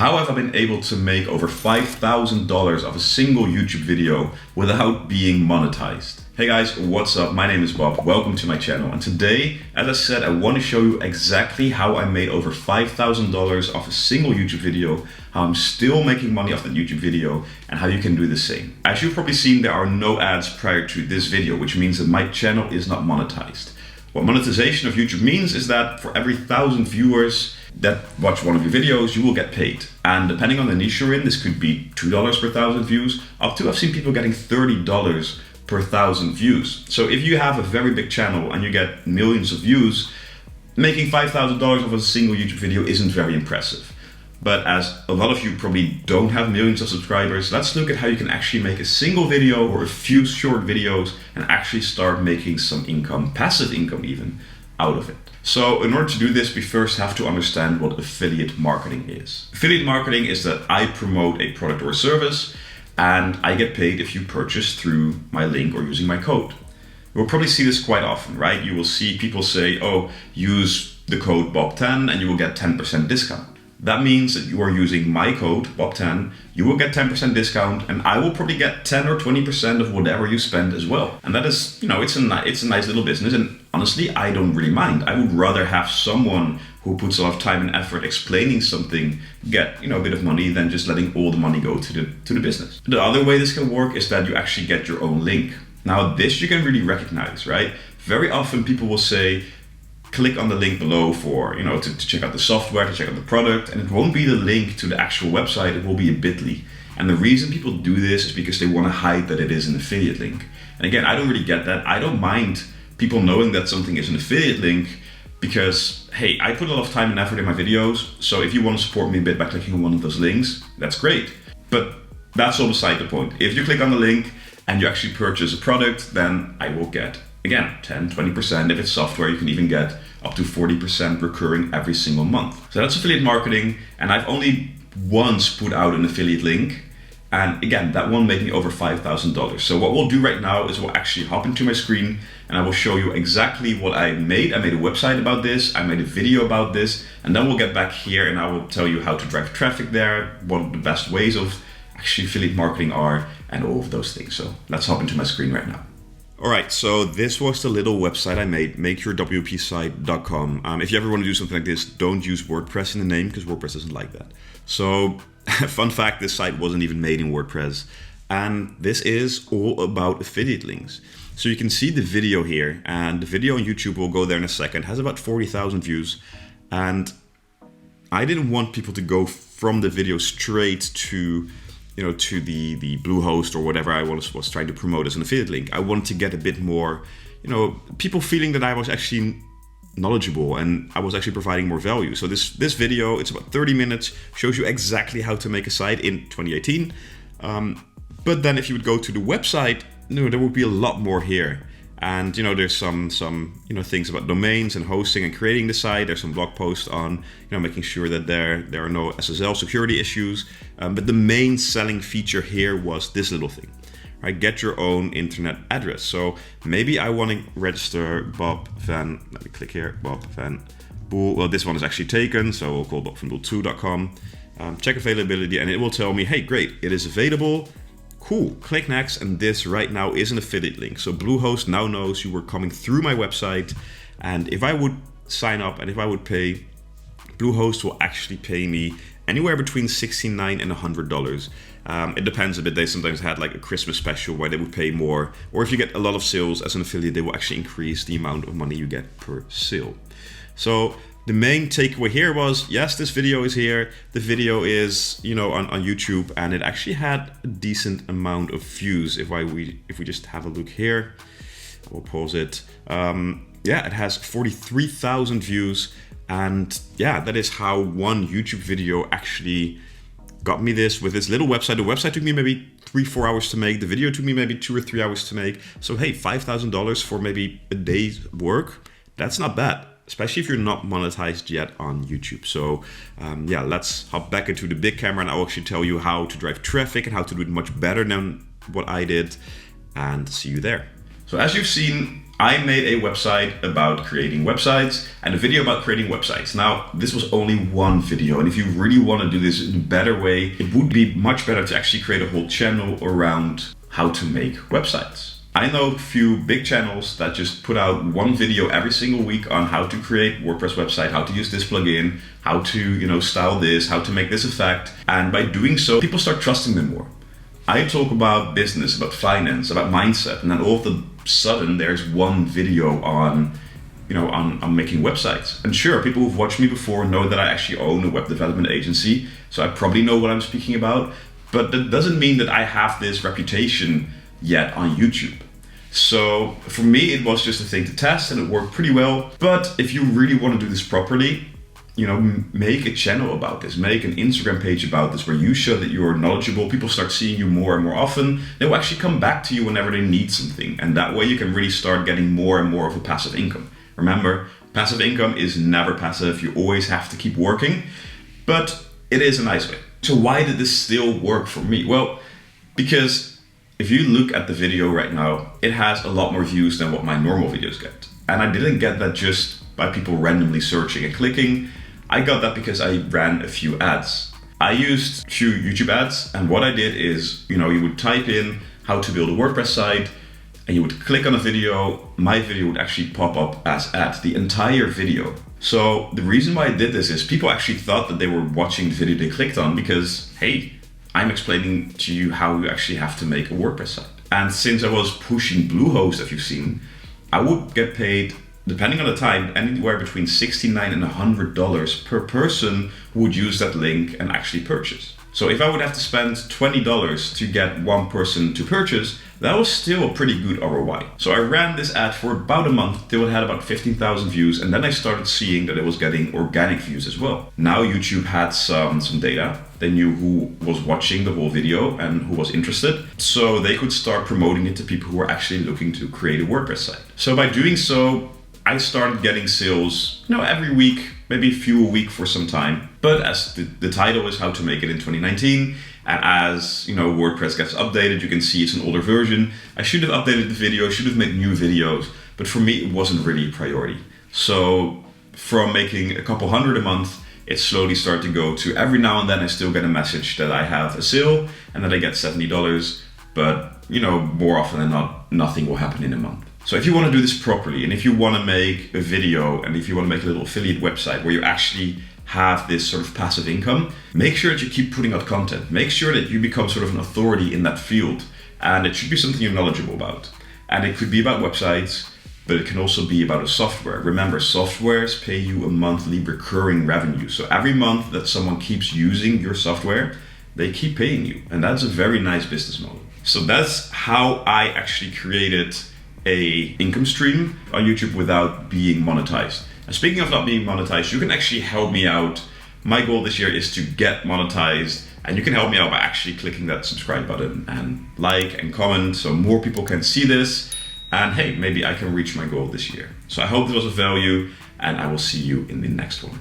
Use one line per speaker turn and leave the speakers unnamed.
How have I been able to make over $5,000 of a single YouTube video without being monetized? Hey guys, what's up? My name is Bob. Welcome to my channel. And today, as I said, I want to show you exactly how I made over $5,000 off a single YouTube video, how I'm still making money off that YouTube video, and how you can do the same. As you've probably seen, there are no ads prior to this video, which means that my channel is not monetized. What monetization of YouTube means is that for every 1,000 viewers that watch one of your videos, you will get paid. And depending on the niche you're in, this could be $2 per 1,000 views, up to I've seen people getting $30 per 1,000 views. So if you have a very big channel and you get millions of views, making $5,000 off a single YouTube video isn't very impressive. But as a lot of you probably don't have millions of subscribers, let's look at how you can actually make a single video or a few short videos and actually start making some income, passive income even, out of it. So in order to do this, we first have to understand what affiliate marketing is. Affiliate marketing is that I promote a product or a service and I get paid if you purchase through my link or using my code. You'll probably see this quite often, right? You will see people say, oh, use the code BOB10 and you will get 10% discount. That means that you are using my code, BOB10, you will get 10% discount and I will probably get 10 or 20% of whatever you spend as well. And that is, it's a nice little business, and honestly, I don't really mind. I would rather have someone who puts a lot of time and effort explaining something get, a bit of money than just letting all the money go to the business. The other way this can work is that you actually get your own link. Now this you can really recognize, right? Very often people will say, click on the link below for, to check out the software, to check out the product, and it won't be the link to the actual website, it will be a bit.ly. And the reason people do this is because they want to hide that it is an affiliate link. And again, I don't really get that. I don't mind people knowing that something is an affiliate link because, hey, I put a lot of time and effort in my videos, so if you want to support me a bit by clicking on one of those links, that's great. But that's all beside the point. If you click on the link and you actually purchase a product, then I will get, again, 10, 20%. If it's software, you can even get up to 40% recurring every single month. So that's affiliate marketing. And I've only once put out an affiliate link. And again, that one made me over $5,000. So what we'll do right now is we'll actually hop into my screen and I will show you exactly what I made. I made a website about this. I made a video about this. And then we'll get back here and I will tell you how to drive traffic there, what the best ways of actually affiliate marketing are, and all of those things. So let's hop into my screen right now. All right, so this was the little website I made, makeyourwpsite.com. If you ever want to do something like this, don't use WordPress in the name because WordPress doesn't like that. So, fun fact, this site wasn't even made in WordPress. And this is all about affiliate links. So you can see the video here, and the video on YouTube, we'll go there in a second, has about 40,000 views. And I didn't want people to go from the video straight to to the Bluehost or whatever I was trying to promote as an affiliate link. I wanted to get a bit more, people feeling that I was actually knowledgeable and I was actually providing more value. So this video, it's about 30 minutes, shows you exactly how to make a site in 2018. But then if you would go to the website, there would be a lot more here. And there's some things about domains and hosting and creating the site. There's some blog posts on making sure that there are no SSL security issues. But the main selling feature here was this little thing, right? Get your own internet address. So maybe I want to register Bob Van. Let me click here. Bob Van Boel. Well, this one is actually taken, so we'll call bobvanboel2.com. Check availability, and it will tell me, hey, great, it is available. Cool, click next, and this right now is an affiliate link. So Bluehost now knows you were coming through my website, and if I would sign up and if I would pay, Bluehost will actually pay me anywhere between $69 and $100. It depends a bit. They sometimes had like a Christmas special where they would pay more, or if you get a lot of sales as an affiliate, they will actually increase the amount of money you get per sale. So the main takeaway here was, yes, this video is here. The video is, on YouTube, and it actually had a decent amount of views. If we just have a look here, we'll pause it. It has 43,000 views, and yeah, that is how one YouTube video actually got me this with this little website. The website took me maybe 3-4 hours to make. The video took me maybe 2 or 3 hours to make. So hey, $5,000 for maybe a day's work, that's not bad, especially if you're not monetized yet on YouTube. So let's hop back into the big camera and I'll actually tell you how to drive traffic and how to do it much better than what I did, and see you there. So as you've seen, I made a website about creating websites and a video about creating websites. Now, this was only one video, and if you really want to do this in a better way, it would be much better to actually create a whole channel around how to make websites. I know a few big channels that just put out one video every single week on how to create WordPress website, how to use this plugin, how to, style this, how to make this effect. And by doing so, people start trusting them more. I talk about business, about finance, about mindset, and then all of a sudden there's one video on making websites. And sure, people who've watched me before know that I actually own a web development agency, so I probably know what I'm speaking about, but that doesn't mean that I have this reputation yet on YouTube. So for me, it was just a thing to test and it worked pretty well. But if you really want to do this properly, make a channel about this, make an Instagram page about this where you show that you're knowledgeable. People start seeing you more and more often. They will actually come back to you whenever they need something. And that way you can really start getting more and more of a passive income. Remember, passive income is never passive. You always have to keep working, but it is a nice way. So why did this still work for me? Well, because if you look at the video right now, it has a lot more views than what my normal videos get. And I didn't get that just by people randomly searching and clicking. I got that because I ran a few ads. I used a few YouTube ads, and what I did is, you would type in how to build a WordPress site, and you would click on a video. My video would actually pop up as ad, the entire video. So the reason why I did this is people actually thought that they were watching the video they clicked on because, hey, I'm explaining to you how you actually have to make a WordPress site. And since I was pushing Bluehost, if you've seen, I would get paid, depending on the time, anywhere between $69 and $100 per person who would use that link and actually purchase. So if I would have to spend $20 to get one person to purchase, that was still a pretty good ROI. So I ran this ad for about a month till it had about 15,000 views, and then I started seeing that it was getting organic views as well. Now YouTube had some data. They knew who was watching the whole video and who was interested, so they could start promoting it to people who were actually looking to create a WordPress site. So by doing so, I started getting sales, every week, maybe a few a week for some time. But as the title is how to make it in 2019, and as WordPress gets updated, you can see it's an older version. I should have updated the video, should have made new videos, but for me, it wasn't really a priority. So from making a couple hundred a month, it slowly started to go to every now and then I still get a message that I have a sale and that I get $70, but more often than not, nothing will happen in a month. So if you want to do this properly, and if you want to make a video, and if you want to make a little affiliate website where you actually have this sort of passive income, make sure that you keep putting out content. Make sure that you become sort of an authority in that field, and it should be something you're knowledgeable about. And it could be about websites, but it can also be about a software. Remember, softwares pay you a monthly recurring revenue. So every month that someone keeps using your software, they keep paying you. And that's a very nice business model. So that's how I actually created a income stream on YouTube without being monetized. And speaking of not being monetized, you can actually help me out. My goal this year is to get monetized, and you can help me out by actually clicking that subscribe button and like and comment so more people can see this. And hey, maybe I can reach my goal this year. So I hope this was of value, and I will see you in the next one.